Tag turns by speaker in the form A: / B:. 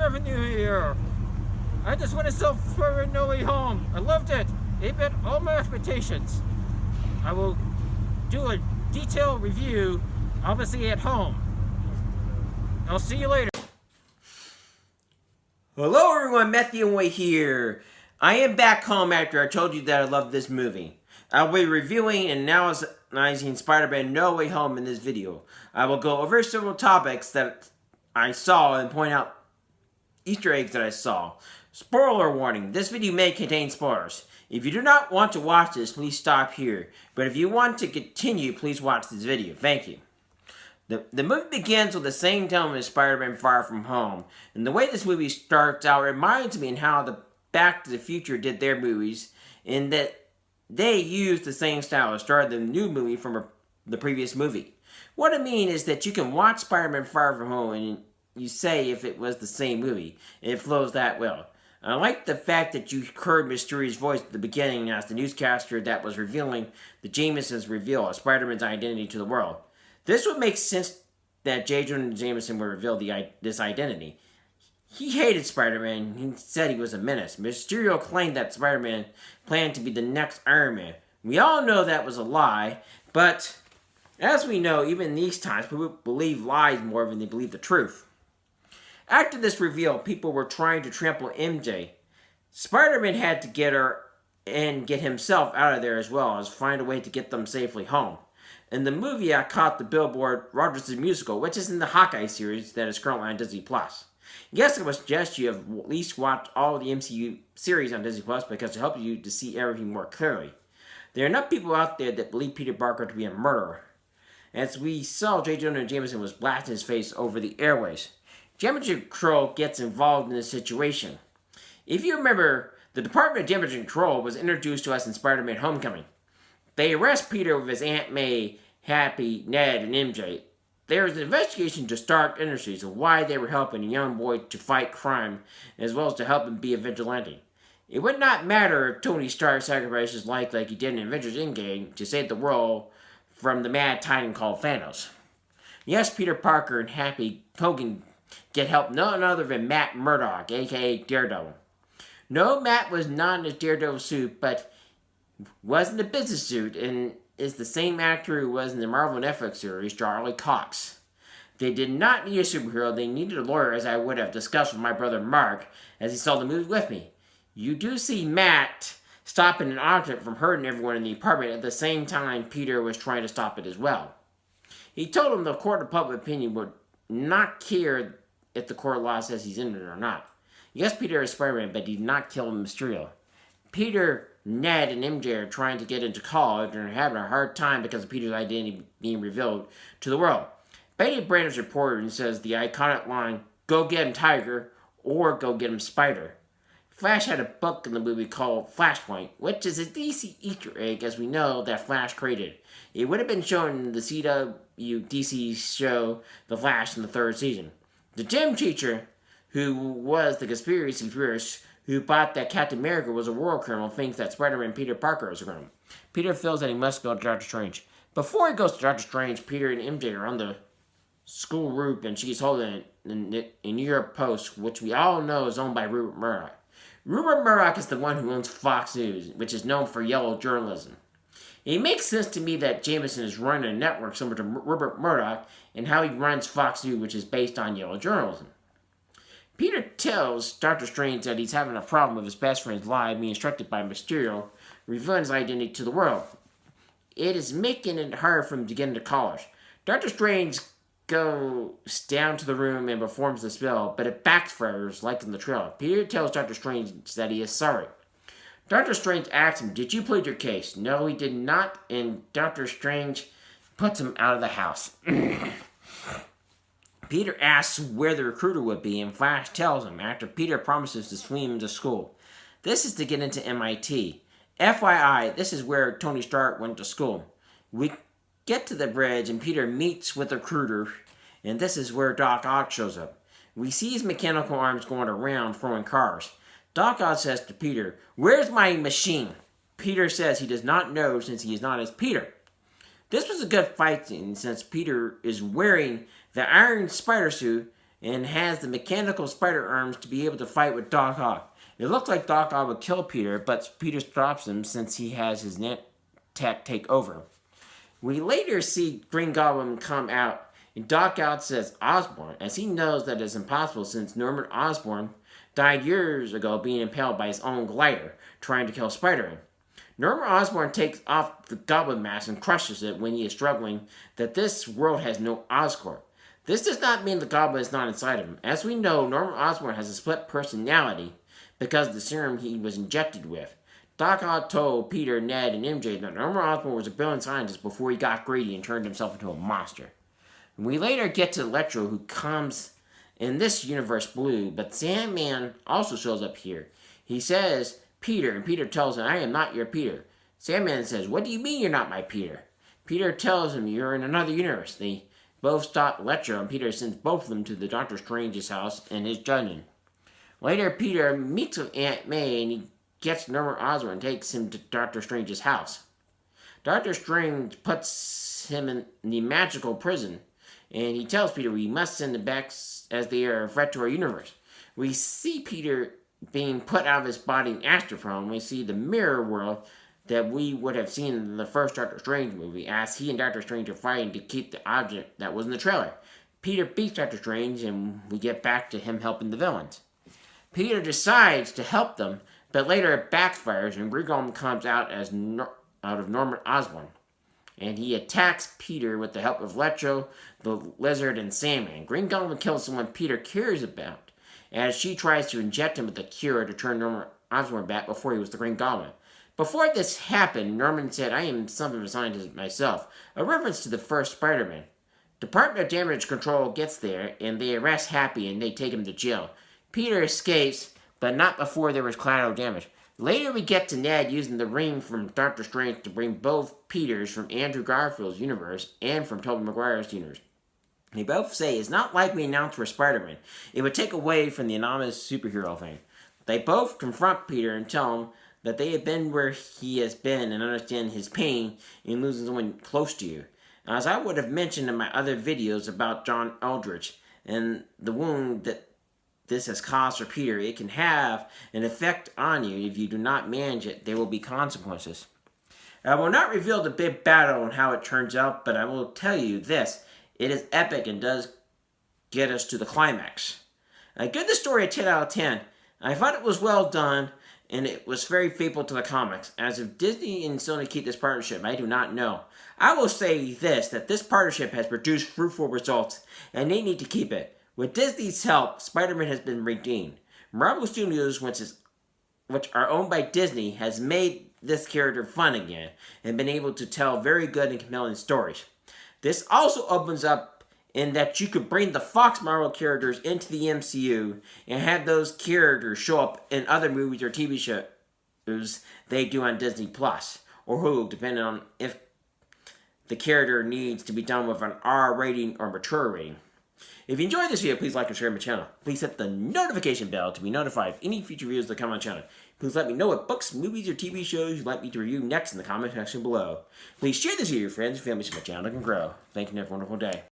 A: revenue here. I just went to sell for No Way Home. I loved it. It met all my expectations. I will do a detailed review, obviously at home. I'll see you later.
B: Hello everyone, Matthew and Way here. I am back home after I told you that I loved this movie. I'll be reviewing and analyzing Spider-Man No Way Home in this video. I will go over several topics that I saw and point out Easter eggs that I saw. Spoiler warning, this video may contain spoilers. If you do not want to watch this, please stop here. But if you want to continue, please watch this video. Thank you. The movie begins with the same tone as Spider-Man Far From Home. And the way this movie starts out reminds me of how the Back to the Future did their movies, in that they used the same style as started the new movie from the previous movie. What I mean is that you can watch Spider-Man Far From Home and you say if it was the same movie. It flows that well. I like the fact that you heard Mysterio's voice at the beginning as the newscaster that was revealing the Jameson's reveal of Spider-Man's identity to the world. This would make sense that Jonah Jameson would reveal this identity. He hated Spider-Man. He said he was a menace. Mysterio claimed that Spider-Man planned to be the next Iron Man. We all know that was a lie, but as we know, even in these times, people believe lies more than they believe the truth. After this reveal, people were trying to trample MJ. Spider-Man had to get her and get himself out of there as well as find a way to get them safely home. In the movie, I caught the billboard Rogers' Musical, which is in the Hawkeye series that is currently on Disney+. Yes, I would suggest you have at least watched all the MCU series on Disney+, because it helps you to see everything more clearly. There are enough people out there that believe Peter Parker to be a murderer. As we saw, Jonah Jameson was blasting his face over the airways. Temperature Control gets involved in this situation. If you remember, the Department of Temperature Control was introduced to us in Spider-Man Homecoming. They arrest Peter with his Aunt May, Happy, Ned, and MJ. There is an investigation to Stark Industries of why they were helping a young boy to fight crime, as well as to help him be a vigilante. It would not matter if Tony Stark sacrificed his life like he did in Avengers Endgame to save the world from the mad titan called Thanos. Yes, Peter Parker and Happy Hogan get help none other than Matt Murdock, aka Daredevil. No, Matt was not in his Daredevil suit, but was in the business suit, and is the same actor who was in the Marvel Netflix series, Charlie Cox. They did not need a superhero, they needed a lawyer, as I would have discussed with my brother Mark, as he saw the movie with me. You do see Matt stopping an object from hurting everyone in the apartment at the same time Peter was trying to stop it as well. He told him the court of public opinion would not care if the court of law says he's innocent or not. Yes, Peter is Spider-Man, but he did not kill Mysterio. Peter, Ned, and MJ are trying to get into college and are having a hard time because of Peter's identity being revealed to the world. Betty Brandon's reported and says the iconic line, "Go get him, Tiger," or "Go get him, Spider." Flash had a book in the movie called Flashpoint, which is a DC Easter egg, as we know that Flash created. It would have been shown in the CW DC show The Flash in the 3rd season. The gym teacher, who was the conspiracy theorist who thought that Captain America was a war criminal, thinks that Spider-Man Peter Parker is a criminal. Peter feels that he must go to Doctor Strange. Before he goes to Doctor Strange, Peter and MJ are on the school roof, and she's holding it in the New York Post, which we all know is owned by Rupert Murdoch. Rupert Murdoch is the one who owns Fox News, which is known for yellow journalism. It makes sense to me that Jameson is running a network similar to Rupert Murdoch and how he runs Fox News, which is based on yellow journalism. Peter tells Doctor Strange that he's having a problem with his best friend's lie being instructed by Mysterio, revealing his identity to the world. It is making it hard for him to get into college. Doctor Strange goes down to the room and performs the spell, but it backfires like in the trailer. Peter tells Doctor Strange that he is sorry. Doctor Strange asks him, "Did you plead your case?" No, he did not, and Doctor Strange puts him out of the house. Peter asks where the recruiter would be, and Flash tells him after Peter promises to swim him to school. This is to get into MIT. FYI, this is where Tony Stark went to school. We get to the bridge, and Peter meets with the recruiter, and this is where Doc Ock shows up. We see his mechanical arms going around throwing cars. Doc Ock says to Peter, "Where's my machine?" Peter says he does not know since he is not as Peter. This was a good fight scene since Peter is wearing the Iron Spider suit and has the mechanical spider arms to be able to fight with Doc Ock. It looks like Doc Ock would kill Peter, but Peter stops him since he has his net tech take over. We later see Green Goblin come out, and Doc Ock says Osborn, as he knows that it's impossible since Norman Osborn died years ago being impaled by his own glider, trying to kill Spider-Man. Norman Osborn takes off the Goblin mask and crushes it when he is struggling that this world has no Oscorp. This does not mean the Goblin is not inside of him. As we know, Norman Osborn has a split personality because of the serum he was injected with. Doc Ock told Peter, Ned, and MJ that Norman Osborn was a brilliant scientist before he got greedy and turned himself into a monster. We later get to Electro, who comes in this universe blue, but Sandman also shows up here. He says, Peter, and Peter tells him, I am not your Peter. Sandman says, what do you mean you're not my Peter? Peter tells him, you're in another universe. They both stop Electro, and Peter sends both of them to the Doctor Strange's house and his dungeon. Later, Peter meets with Aunt May, and he gets Norman Osborn and takes him to Doctor Strange's house. Doctor Strange puts him in the magical prison, and he tells Peter we must send them back as they are a threat to our universe. We see Peter being put out of his body in Astrophrone. We see the mirror world that we would have seen in the first Doctor Strange movie, as he and Doctor Strange are fighting to keep the object that was in the trailer. Peter beats Doctor Strange, and we get back to him helping the villains. Peter decides to help them, but later it backfires, and Green Goblin comes out out of Norman Osborn. And he attacks Peter with the help of Electro, the Lizard, and Sandman. Green Goblin kills someone Peter cares about, as she tries to inject him with a cure to turn Norman Osborn back before he was the Green Goblin. Before this happened, Norman said, I am something of a scientist myself, a reference to the first Spider-Man. Department of Damage Control gets there, and they arrest Happy, and they take him to jail. Peter escapes, but not before there was collateral damage. Later we get to Ned using the ring from Doctor Strange to bring both Peters from Andrew Garfield's universe and from Tobey Maguire's universe. They both say it's not like we announced for Spider-Man. It would take away from the anonymous superhero thing. They both confront Peter and tell him that they have been where he has been and understand his pain in losing someone close to you. As I would have mentioned in my other videos about John Eldritch and the wound that this has caused for Peter, it can have an effect on you. If you do not manage it, there will be consequences. I will not reveal the big battle and how it turns out, but I will tell you this. It is epic and does get us to the climax. I give the story a 10 out of 10. I thought it was well done, and it was very faithful to the comics. As if Disney and Sony keep this partnership, I do not know. I will say this, that this partnership has produced fruitful results, and they need to keep it. With Disney's help, Spider-Man has been redeemed. Marvel Studios, which are owned by Disney, has made this character fun again and been able to tell very good and compelling stories. This also opens up in that you could bring the Fox Marvel characters into the MCU and have those characters show up in other movies or TV shows they do on Disney Plus or Hulu, depending on if the character needs to be done with an R rating or mature rating. If you enjoyed this video, please like and share my channel. Please hit the notification bell to be notified of any future videos that come on the channel. Please let me know what books, movies, or TV shows you'd like me to review next in the comment section below. Please share this video with your friends and family so my channel can grow. Thank you and have a wonderful day.